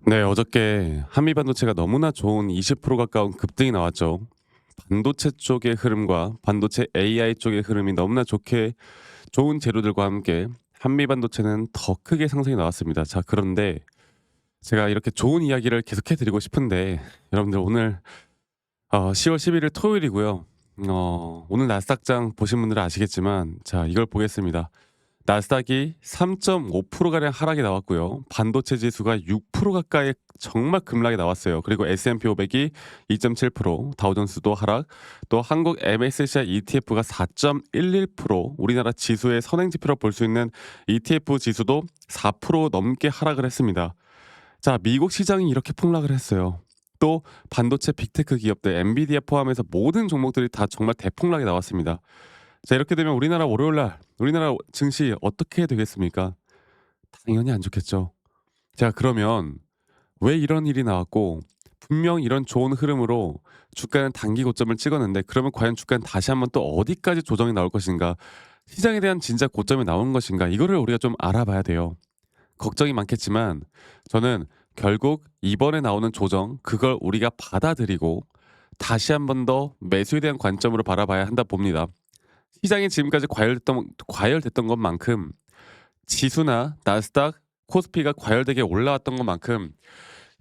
네, 어저께 한미 반도체가 너무나 좋은 20% 가까운 급등이 나왔죠. 반도체 쪽의 흐름과 반도체 AI 쪽의 흐름이 너무나 좋게 좋은 재료들과 함께 한미 반도체는 더 크게 상승이 나왔습니다. 자, 그런데 제가 이렇게 좋은 이야기를 계속해 드리고 싶은데 여러분들 오늘 10월 11일 토요일이고요. 오늘 나스닥장 보신 분들은 아시겠지만 자, 이걸 보겠습니다. 나스닥이 3.5% 가량 하락이 나왔고요. 반도체 지수가 6% 가까이 정말 급락이 나왔어요. 그리고 S&P 500이 2.7%, 다우존스도 하락, 또 한국 MSCI ETF가 4.11%, 우리나라 지수의 선행 지표로 볼 수 있는 ETF 지수도 4% 넘게 하락을 했습니다. 자, 미국 시장이 이렇게 폭락을 했어요. 또 반도체 빅테크 기업들 엔비디아 포함해서 모든 종목들이 다 정말 대폭락이 나왔습니다. 자, 이렇게 되면 우리나라 월요일 날 우리나라 증시 어떻게 되겠습니까? 당연히 안 좋겠죠. 자, 그러면 왜 이런 일이 나왔고 분명 이런 좋은 흐름으로 주가는 단기 고점을 찍었는데 그러면 과연 주가는 다시 한번 또 어디까지 조정이 나올 것인가? 시장에 대한 진짜 고점이 나온 것인가? 이거를 우리가 좀 알아봐야 돼요. 걱정이 많겠지만 저는 결국 이번에 나오는 조정 그걸 우리가 받아들이고 다시 한번 더 매수에 대한 관점으로 바라봐야 한다 봅니다. 시장이 지금까지 과열됐던 것만큼 지수나 나스닥, 코스피가 과열되게 올라왔던 것만큼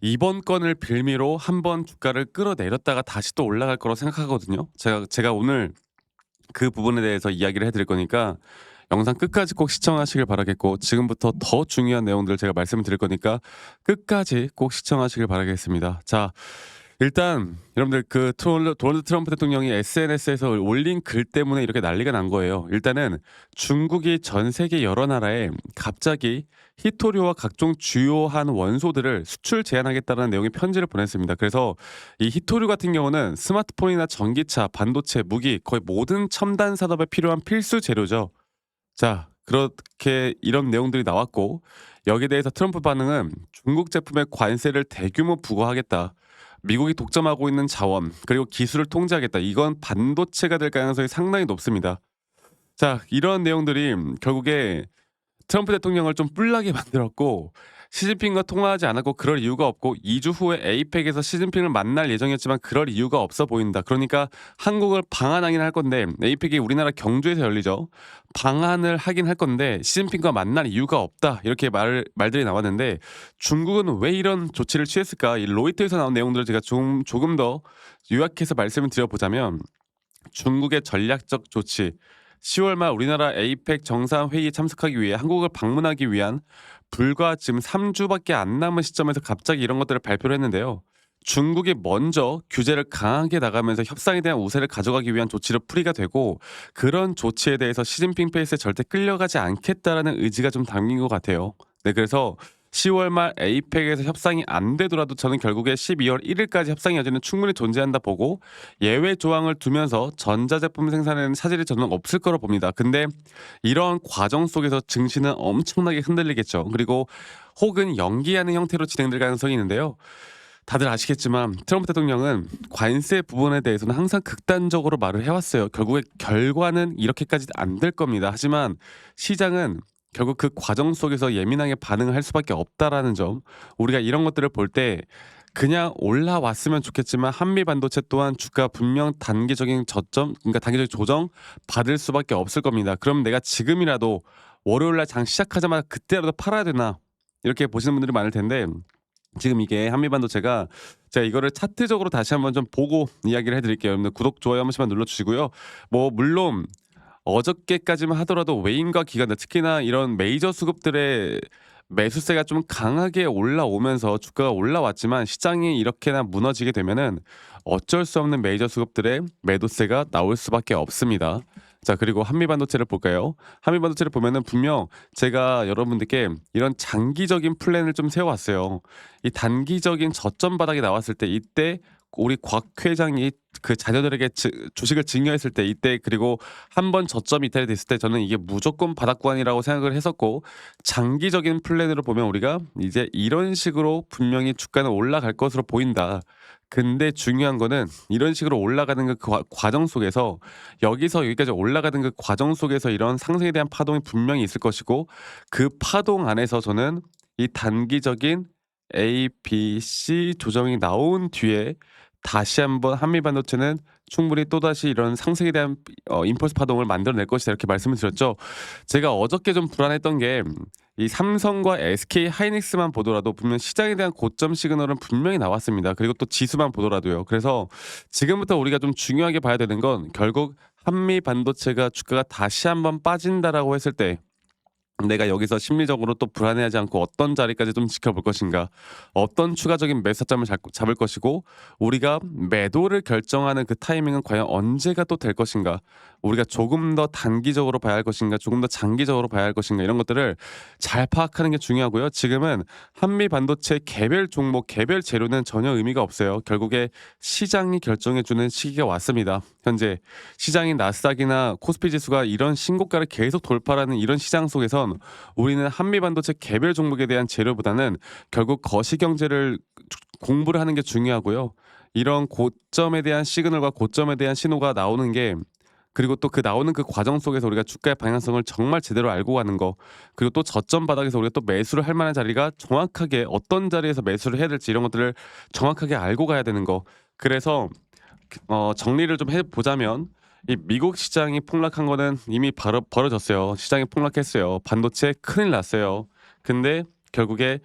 이번 건을 빌미로 한번 주가를 끌어내렸다가 다시 또 올라갈 거라고 생각하거든요. 제가 오늘 그 부분에 대해서 이야기를 해 드릴 거니까 영상 끝까지 꼭 시청하시길 바라겠고 지금부터 더 중요한 내용들을 제가 말씀을 드릴 거니까 끝까지 꼭 시청하시길 바라겠습니다. 자, 일단 여러분들 그 도널드 트럼프 대통령이 SNS에서 올린 글 때문에 이렇게 난리가 난 거예요. 일단은 중국이 전 세계 여러 나라에 갑자기 히토류와 각종 주요한 원소들을 수출 제한하겠다는 내용의 편지를 보냈습니다. 그래서 이 히토류 같은 경우는 스마트폰이나 전기차, 반도체, 무기 거의 모든 첨단 산업에 필요한 필수 재료죠. 자, 그렇게 이런 내용들이 나왔고 여기에 대해서 트럼프 반응은 중국 제품에 관세를 대규모 부과하겠다. 미국이 독점하고 있는 자원 그리고 기술을 통제하겠다. 이건 반도체가 될 가능성이 상당히 높습니다. 자, 이런 내용들이 결국에 트럼프 대통령을 좀 뿔나게 만들었고 시진핑과 통화하지 않았고 그럴 이유가 없고 2주 후에 에이펙에서 시진핑을 만날 예정이었지만 그럴 이유가 없어 보인다. 그러니까 한국을 방한하긴 할 건데 에이펙이 우리나라 경주에서 열리죠. 방한을 하긴 할 건데 시진핑과 만날 이유가 없다. 이렇게 말들이 나왔는데 중국은 왜 이런 조치를 취했을까? 이 로이터에서 나온 내용들을 제가 조금 더 요약해서 말씀을 드려보자면 중국의 전략적 조치 10월 말 우리나라 에이펙 정상회의에 참석하기 위해 한국을 방문하기 위한 불과 지금 3주밖에 안 남은 시점에서 갑자기 이런 것들을 발표를 했는데요. 중국이 먼저 규제를 강하게 나가면서 협상에 대한 우세를 가져가기 위한 조치로 풀이가 되고 그런 조치에 대해서 시진핑 페이스에 절대 끌려가지 않겠다라는 의지가 좀 담긴 것 같아요. 네, 그래서 10월 말 에이펙에서 협상이 안 되더라도 저는 결국에 12월 1일까지 협상의 여지는 충분히 존재한다 보고 예외 조항을 두면서 전자제품 생산에는 차질이 저는 없을 거로 봅니다. 근데 이런 과정 속에서 증시는 엄청나게 흔들리겠죠. 그리고 혹은 연기하는 형태로 진행될 가능성이 있는데요. 다들 아시겠지만 트럼프 대통령은 관세 부분에 대해서는 항상 극단적으로 말을 해왔어요. 결국에 결과는 이렇게까지 안 될 겁니다. 하지만 시장은 결국 그 과정 속에서 예민하게 반응을 할 수밖에 없다라는 점 우리가 이런 것들을 볼 때 그냥 올라왔으면 좋겠지만 한미 반도체 또한 주가 분명 단기적인 저점 그러니까 단기적인 조정 받을 수밖에 없을 겁니다. 그럼 내가 지금이라도 월요일 날 장 시작하자마자 그때라도 팔아야 되나 이렇게 보시는 분들이 많을 텐데 지금 이게 한미 반도체가 제가 이거를 차트적으로 다시 한번 좀 보고 이야기를 해드릴게요. 여러분들 구독 좋아요 한 번씩만 눌러주시고요. 뭐 물론 어저께까지만 하더라도 외인과 기관들 특히나 이런 메이저 수급들의 매수세가 좀 강하게 올라오면서 주가가 올라왔지만 시장이 이렇게나 무너지게 되면은 어쩔 수 없는 메이저 수급들의 매도세가 나올 수밖에 없습니다. 자, 그리고 한미 반도체를 볼까요? 한미 반도체를 보면은 분명 제가 여러분들께 이런 장기적인 플랜을 좀 세워왔어요. 이 단기적인 저점 바닥이 나왔을 때 이때 우리 곽 회장이 그 자녀들에게 주식을 증여했을 때 이때 그리고 한 번 저점 이탈이 됐을 때 저는 이게 무조건 바닥 구간이라고 생각을 했었고 장기적인 플랜으로 보면 우리가 이제 이런 식으로 분명히 주가는 올라갈 것으로 보인다. 근데 중요한 거는 이런 식으로 올라가는 그 과정 속에서 여기서 여기까지 올라가는 그 과정 속에서 이런 상승에 대한 파동이 분명히 있을 것이고 그 파동 안에서 저는 이 단기적인 A, B, C 조정이 나온 뒤에 다시 한번 한미 반도체는 충분히 또다시 이런 상승에 대한 임펄스 파동을 만들어낼 것이다 이렇게 말씀을 드렸죠. 제가 어저께 좀 불안했던 게 이 삼성과 SK 하이닉스만 보더라도 분명 시장에 대한 고점 시그널은 분명히 나왔습니다. 그리고 또 지수만 보더라도요. 그래서 지금부터 우리가 좀 중요하게 봐야 되는 건 결국 한미 반도체가 주가가 다시 한번 빠진다라고 했을 때 내가 여기서 심리적으로 또 불안해하지 않고 어떤 자리까지 좀 지켜볼 것인가, 어떤 추가적인 매수점을 잡을 것이고, 우리가 매도를 결정하는 그 타이밍은 과연 언제가 또 될 것인가, 우리가 조금 더 단기적으로 봐야 할 것인가, 조금 더 장기적으로 봐야 할 것인가, 이런 것들을 잘 파악하는 게 중요하고요. 지금은 한미 반도체 개별 종목, 개별 재료는 전혀 의미가 없어요. 결국에 시장이 결정해주는 시기가 왔습니다. 현재 시장인 나스닥이나 코스피 지수가 이런 신고가를 계속 돌파하는 이런 시장 속에선 우리는 한미 반도체 개별 종목에 대한 재료보다는 결국 거시경제를 공부를 하는 게 중요하고요. 이런 고점에 대한 시그널과 고점에 대한 신호가 나오는 게, 그리고 또 그 나오는 그 과정 속에서 우리가 주가의 방향성을 정말 제대로 알고 가는 거, 그리고 또 저점 바닥에서 우리가 또 매수를 할 만한 자리가 정확하게 어떤 자리에서 매수를 해야 될지 이런 것들을 정확하게 알고 가야 되는 거. 그래서 정리를 좀 해보자면 이 미국 시장이 폭락한 거는 이미 바로 벌어졌어요. 시장이 폭락했어요. 반도체 큰일 났어요. 근데 결국에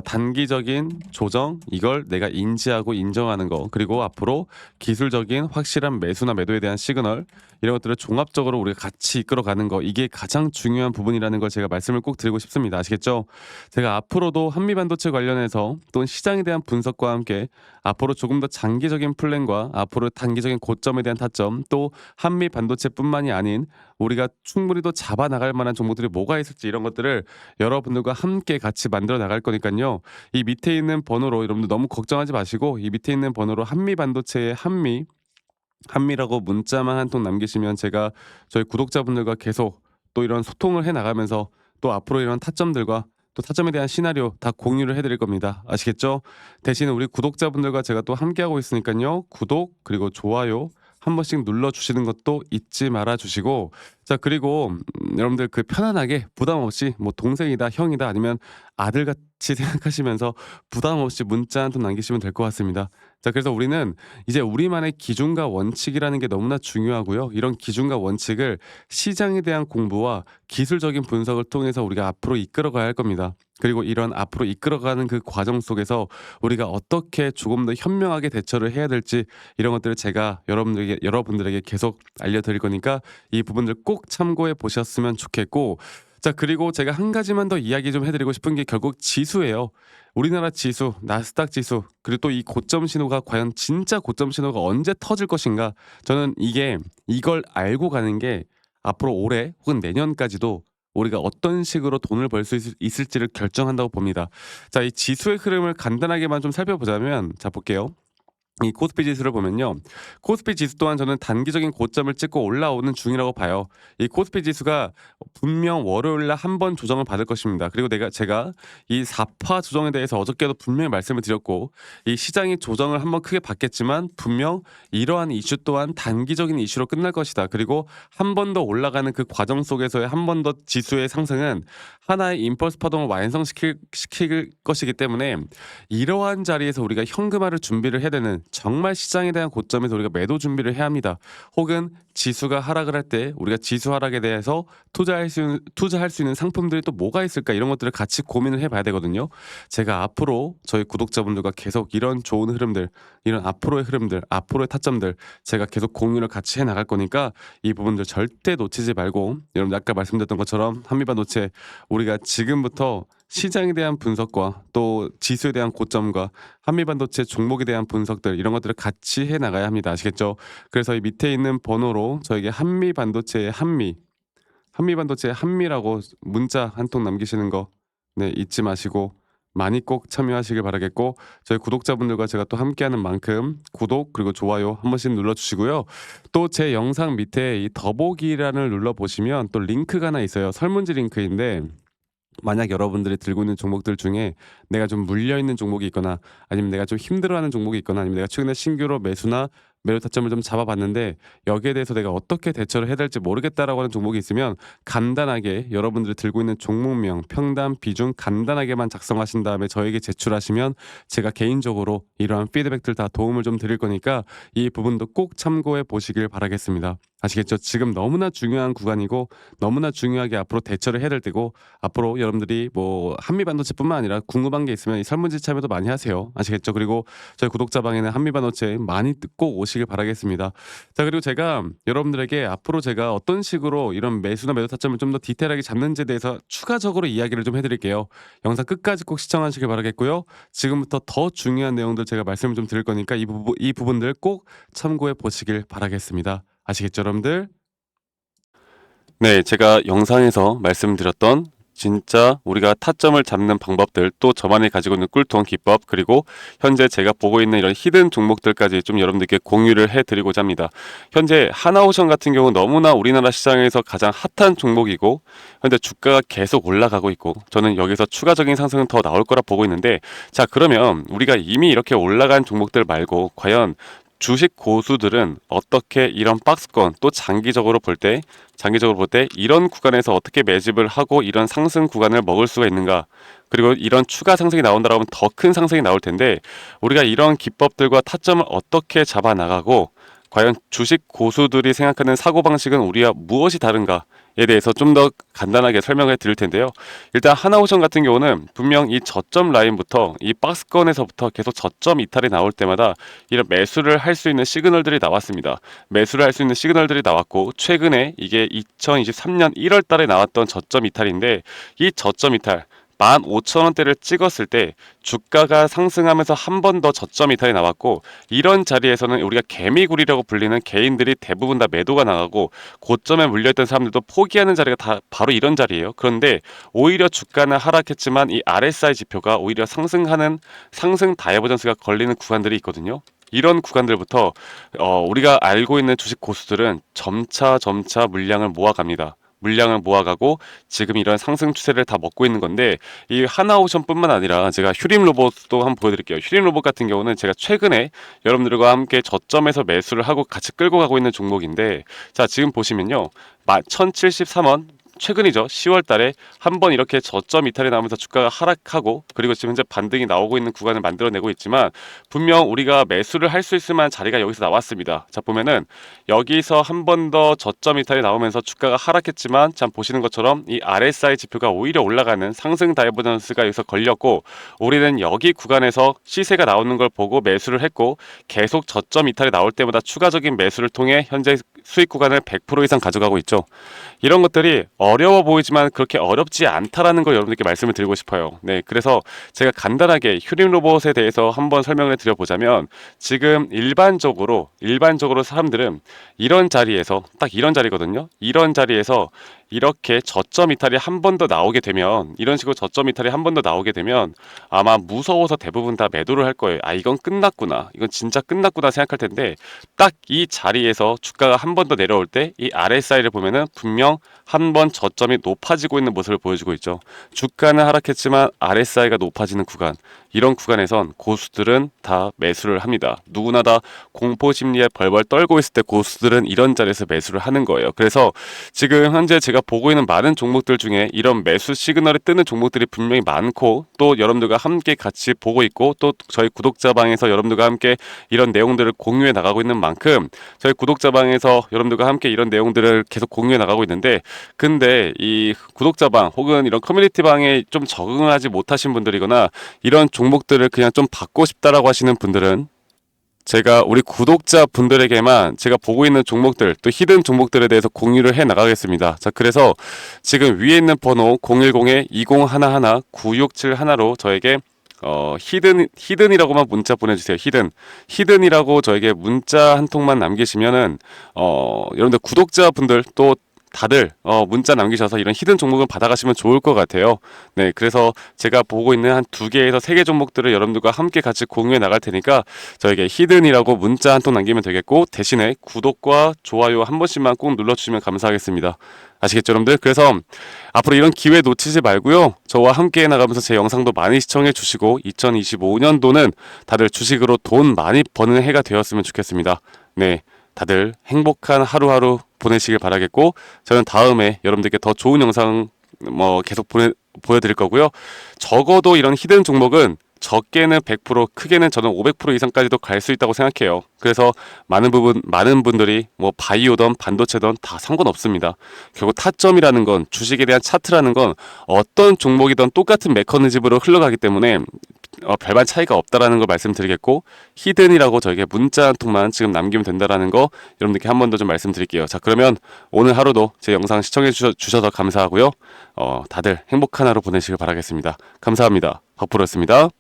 단기적인 조정, 이걸 내가 인지하고 인정하는 거, 그리고 앞으로 기술적인 확실한 매수나 매도에 대한 시그널, 이런 것들을 종합적으로 우리가 같이 이끌어가는 거, 이게 가장 중요한 부분이라는 걸 제가 말씀을 꼭 드리고 싶습니다. 아시겠죠? 제가 앞으로도 한미 반도체 관련해서 또 시장에 대한 분석과 함께 앞으로 조금 더 장기적인 플랜과 앞으로 단기적인 고점에 대한 타점, 또 한미 반도체뿐만이 아닌 우리가 충분히 또 잡아 나갈 만한 종목들이 뭐가 있을지, 이런 것들을 여러분들과 함께 같이 만들어 나갈 거니까요. 이 밑에 있는 번호로, 여러분들 너무 걱정하지 마시고 이 밑에 있는 번호로 한미 반도체의 한미라고 문자만 한 통 남기시면 제가 저희 구독자분들과 계속 또 이런 소통을 해 나가면서 또 앞으로 이런 타점들과 또 타점에 대한 시나리오 다 공유를 해드릴 겁니다. 아시겠죠? 대신 우리 구독자분들과 제가 또 함께하고 있으니까요. 구독 그리고 좋아요 한 번씩 눌러주시는 것도 잊지 말아 주시고, 자, 그리고 여러분들 그 편안하게 부담 없이 뭐 동생이다, 형이다, 아니면 아들같이 생각하시면서 부담 없이 문자 한 통 남기시면 될 것 같습니다. 자, 그래서 우리는 이제 우리만의 기준과 원칙이라는 게 너무나 중요하고요. 이런 기준과 원칙을 시장에 대한 공부와 기술적인 분석을 통해서 우리가 앞으로 이끌어가야 할 겁니다. 그리고 이런 앞으로 이끌어가는 그 과정 속에서 우리가 어떻게 조금 더 현명하게 대처를 해야 될지, 이런 것들을 제가 여러분들에게 계속 알려드릴 거니까 이 부분들 꼭 참고해 보셨으면 좋겠고, 자, 그리고 제가 한 가지만 더 이야기 좀 해드리고 싶은 게 결국 지수예요. 우리나라 지수, 나스닥 지수, 그리고 또 이 고점 신호가 과연 진짜 고점 신호가 언제 터질 것인가? 저는 이걸 알고 가는 게 앞으로 올해 혹은 내년까지도 우리가 어떤 식으로 돈을 벌 수 있을지를 결정한다고 봅니다. 자, 이 지수의 흐름을 간단하게만 좀 살펴보자면, 자, 볼게요. 이 코스피 지수를 보면요. 코스피 지수 또한 저는 단기적인 고점을 찍고 올라오는 중이라고 봐요. 이 코스피 지수가 분명 월요일 날 한 번 조정을 받을 것입니다. 그리고 제가 이 4파 조정에 대해서 어저께도 분명히 말씀을 드렸고, 이 시장이 조정을 한 번 크게 받겠지만 분명 이러한 이슈 또한 단기적인 이슈로 끝날 것이다. 그리고 한 번 더 올라가는 그 과정 속에서의 한 번 더 지수의 상승은 하나의 임펄스 파동을 완성시킬 것이기 때문에 이러한 자리에서 우리가 현금화를 준비를 해야 되는, 정말 시장에 대한 고점에서 우리가 매도 준비를 해야 합니다. 혹은 지수가 하락을 할 때 우리가 지수 하락에 대해서 투자할 수 있는 상품들이 또 뭐가 있을까, 이런 것들을 같이 고민을 해봐야 되거든요. 제가 앞으로 저희 구독자분들과 계속 이런 좋은 흐름들, 이런 앞으로의 흐름들, 앞으로의 타점들 제가 계속 공유를 같이 해나갈 거니까 이 부분들 절대 놓치지 말고, 여러분 아까 말씀드렸던 것처럼 한미반도체 우리가 지금부터 시장에 대한 분석과 또 지수에 대한 고점과 한미반도체 종목에 대한 분석들, 이런 것들을 같이 해 나가야 합니다. 아시겠죠? 그래서 이 밑에 있는 번호로 저에게 한미반도체의 한미라고 문자 한 통 남기시는 거, 네, 잊지 마시고 많이 꼭 참여하시길 바라겠고, 저희 구독자분들과 제가 또 함께하는 만큼 구독 그리고 좋아요 한 번씩 눌러주시고요. 또 제 영상 밑에 이 더보기란을 눌러보시면 또 링크가 하나 있어요. 설문지 링크인데, 만약 여러분들이 들고 있는 종목들 중에 내가 좀 물려 있는 종목이 있거나, 아니면 내가 좀 힘들어하는 종목이 있거나, 아니면 내가 최근에 신규로 매수나 매도 타점을 좀 잡아봤는데 여기에 대해서 내가 어떻게 대처를 해야 될지 모르겠다라고 하는 종목이 있으면 간단하게 여러분들이 들고 있는 종목명, 평단, 비중 간단하게만 작성하신 다음에 저에게 제출하시면 제가 개인적으로 이러한 피드백들 다 도움을 좀 드릴 거니까 이 부분도 꼭 참고해 보시길 바라겠습니다. 아시겠죠? 지금 너무나 중요한 구간이고 너무나 중요하게 앞으로 대처를 해야 될 때고 앞으로 여러분들이 뭐 한미반도체뿐만 아니라 궁금한 게 있으면 이 설문지 참여도 많이 하세요. 아시겠죠? 그리고 저희 구독자방에는 한미반도체 많이 꼭 오시길 바라겠습니다. 자, 그리고 제가 여러분들에게 앞으로 제가 어떤 식으로 이런 매수나 매도 타점을 좀 더 디테일하게 잡는지에 대해서 추가적으로 이야기를 좀 해드릴게요. 영상 끝까지 꼭 시청하시길 바라겠고요. 지금부터 더 중요한 내용들 제가 말씀을 좀 드릴 거니까 이 부분들 꼭 참고해 보시길 바라겠습니다. 아시겠죠, 여러분들? 네, 제가 영상에서 말씀드렸던 진짜 우리가 타점을 잡는 방법들, 또 저만이 가지고 있는 꿀통 기법, 그리고 현재 제가 보고 있는 이런 히든 종목들까지 좀 여러분들께 공유를 해드리고자 합니다. 현재 하나오션 같은 경우 너무나 우리나라 시장에서 가장 핫한 종목이고 현재 주가가 계속 올라가고 있고 저는 여기서 추가적인 상승은 더 나올 거라 보고 있는데, 자, 그러면 우리가 이미 이렇게 올라간 종목들 말고 과연 주식 고수들은 어떻게 이런 박스권, 또 장기적으로 볼 때 이런 구간에서 어떻게 매집을 하고 이런 상승 구간을 먹을 수가 있는가, 그리고 이런 추가 상승이 나온다고 하면 더 큰 상승이 나올 텐데 우리가 이런 기법들과 타점을 어떻게 잡아 나가고 과연 주식 고수들이 생각하는 사고방식은 우리와 무엇이 다른가에 대해서 좀 더 간단하게 설명해 드릴 텐데요. 일단 하나오션 같은 경우는 분명 이 저점 라인부터 이 박스권에서부터 계속 저점 이탈이 나올 때마다 이런 매수를 할 수 있는 시그널들이 나왔습니다. 매수를 할 수 있는 시그널들이 나왔고 최근에 이게 2023년 1월 달에 나왔던 저점 이탈인데, 이 저점 이탈 15,000원대를 찍었을 때 주가가 상승하면서 한 번 더 저점 이탈이 나왔고, 이런 자리에서는 우리가 개미굴이라고 불리는 개인들이 대부분 다 매도가 나가고 고점에 물려있던 사람들도 포기하는 자리가 다 바로 이런 자리예요. 그런데 오히려 주가는 하락했지만 이 RSI 지표가 오히려 상승하는 상승 다이버전스가 걸리는 구간들이 있거든요. 이런 구간들부터 우리가 알고 있는 주식 고수들은 점차 물량을 모아갑니다. 물량을 모아가고 지금 이런 상승 추세를 다 먹고 있는 건데, 이 하나오션뿐만 아니라 제가 휴림 로봇도 한번 보여드릴게요. 휴림 로봇 같은 경우는 제가 최근에 여러분들과 함께 저점에서 매수를 하고 같이 끌고 가고 있는 종목인데, 자, 지금 보시면요, 1073원 최근이죠. 10월 달에 한번 이렇게 저점 이탈이 나오면서 주가가 하락하고, 그리고 지금 현재 반등이 나오고 있는 구간을 만들어내고 있지만 분명 우리가 매수를 할 수 있을 만한 자리가 여기서 나왔습니다. 자, 보면은 여기서 한 번 더 저점 이탈이 나오면서 주가가 하락했지만, 참 보시는 것처럼 이 RSI 지표가 오히려 올라가는 상승 다이버전스가 여기서 걸렸고, 우리는 여기 구간에서 시세가 나오는 걸 보고 매수를 했고 계속 저점 이탈이 나올 때마다 추가적인 매수를 통해 현재 수익 구간을 100% 이상 가져가고 있죠. 이런 것들이 어려워 보이지만 그렇게 어렵지 않다라는 걸 여러분들께 말씀을 드리고 싶어요. 네, 그래서 제가 간단하게 휴림 로봇에 대해서 한번 설명을 드려보자면, 지금 일반적으로 사람들은 이런 자리에서, 딱 이런 자리거든요. 이런 자리에서 이렇게 저점 이탈이 한 번 더 나오게 되면, 이런 식으로 저점 이탈이 한 번 더 나오게 되면 아마 무서워서 대부분 다 매도를 할 거예요. 아, 이건 끝났구나, 이건 진짜 끝났구나 생각할 텐데, 딱 이 자리에서 주가가 한 번 더 내려올 때 이 RSI를 보면은 분명 한 번 저점이 높아지고 있는 모습을 보여주고 있죠. 주가는 하락했지만 RSI가 높아지는 구간, 이런 구간에선 고수들은 다 매수를 합니다. 누구나 다 공포 심리에 벌벌 떨고 있을 때 고수들은 이런 자리에서 매수를 하는 거예요. 그래서 지금 현재 제가 보고 있는 많은 종목들 중에 이런 매수 시그널이 뜨는 종목들이 분명히 많고, 또 여러분들과 함께 같이 보고 있고, 또 저희 구독자방에서 여러분들과 함께 이런 내용들을 공유해 나가고 있는 만큼 저희 구독자방에서 여러분들과 함께 이런 내용들을 계속 공유해 나가고 있는데, 근데 이 구독자방 혹은 이런 커뮤니티방에 좀 적응하지 못하신 분들이거나 이런 종목들을 그냥 좀 받고 싶다라고 하시는 분들은 제가 우리 구독자 분들에게만 제가 보고 있는 종목들, 또 히든 종목들에 대해서 공유를 해 나가겠습니다. 자, 그래서 지금 위에 있는 번호 010-2011-9671로 저에게 히든이라고만 문자 보내주세요. 히든이라고 저에게 문자 한 통만 남기시면은 여러분들 구독자분들 또 다들 문자 남기셔서 이런 히든 종목을 받아가시면 좋을 것 같아요. 네, 그래서 제가 보고 있는 한 2개에서 3개 종목들을 여러분들과 함께 같이 공유해 나갈 테니까 저에게 히든이라고 문자 한 통 남기면 되겠고, 대신에 구독과 좋아요 한 번씩만 꼭 눌러주시면 감사하겠습니다. 아시겠죠, 여러분들? 그래서 앞으로 이런 기회 놓치지 말고요, 저와 함께 나가면서 제 영상도 많이 시청해 주시고 2025년도는 다들 주식으로 돈 많이 버는 해가 되었으면 좋겠습니다. 네, 다들 행복한 하루하루 보내시길 바라겠고 저는 다음에 여러분들께 더 좋은 영상 계속 보여드릴 거고요. 적어도 이런 히든 종목은 적게는 100%, 크게는 저는 500% 이상까지도 갈 수 있다고 생각해요. 그래서 많은 분들이 바이오든 반도체든 다 상관없습니다. 결국 타점이라는 건, 주식에 대한 차트라는 건 어떤 종목이든 똑같은 메커니즘으로 흘러가기 때문에 별반 차이가 없다라는 걸 말씀드리겠고, 히든이라고 저에게 문자 한 통만 지금 남기면 된다라는 거 여러분들께 한 번 더 좀 말씀드릴게요. 자, 그러면 오늘 하루도 제 영상 시청해 주셔서 감사하고요. 다들 행복한 하루 보내시길 바라겠습니다. 감사합니다. 박프로였습니다.